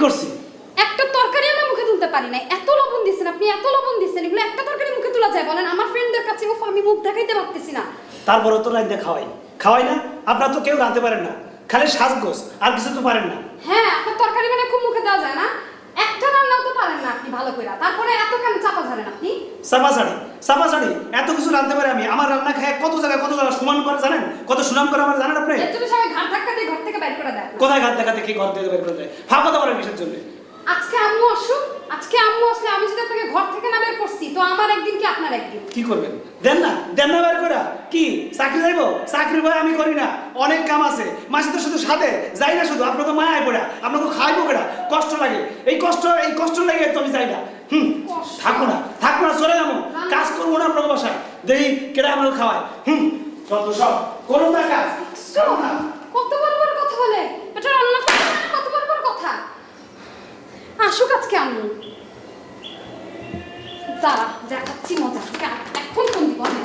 করছি? একটা তরকারি আমি মুখে তুলতে পারি না। এত লবণ দিছেন আপনি, এত লবণ দিছেন, এগুলো একটা তরকারি মুখে তোলা যায় বলেন? আমার ফ্রেন্ডদের কাছে আমি মুখ দেখাইতে পারতেছি না। তারপরে তো রাইন্দা খাওয়াই না। আপনারা তো কেউ রাঁধতে পারেন না, খালি সাজগোজ, আর কিছু তো পারেন না। হ্যাঁ, আপনার তরকারি মানে খুব মুখে দেওয়া যায় না। একটা রান্নাও তো পারেন না আপনি ভালো করে, তারপরে এত কেন চাপা ঝাড়েন আপনি? সাপাসাড়ি এত কিছু রাঁধতে পারি আমি। আমার রান্না খায় কত জায়গায় সুনাম করে জানেন? কত সুনাম করে আমার জানেন আপনি? এর জন্য সবাই ঘাট ধাক্কা দিয়ে ঘর থেকে বের করে দেয়। কোথায় ঘাট দেখাতে কি ঘর থেকে বের করে দেয়? ফাঁকা কথা বলেন কিসের জন্য? আজকে আম্মু আসুক, আজকে আম্মু আসলে আমি যদি আপনাকে ঘর থেকে না বের করছি তো আমার একদিন কি আপনার একদিন? কি করবেন? দেন না বের করে। কি চাকরি যাইবো? চাকরি ভয় আমি করি না, অনেক কাম আছে। মাসে তো শুধু সাথে যাই না, শুধু আপনাকে মায়ায় পড়া, আপনাকে খাইবো কেডা? কষ্ট লাগে, এই কষ্ট লাগে তো আমি যাই না। থাকবো না, চলে যাবো, কাজ করবো না আপনাকে বাসায়। দেখি কেডা আমাকে খাওয়ায়। যত সব কোনো না কাজ। কত বড় বড় কথা বলে, এটা রান্না করে না, কত বড় বড় কথা। আসুক আজকে আম্মু, দাঁড়া দেখাচ্ছি মজা। এখন কোন দিব আমি?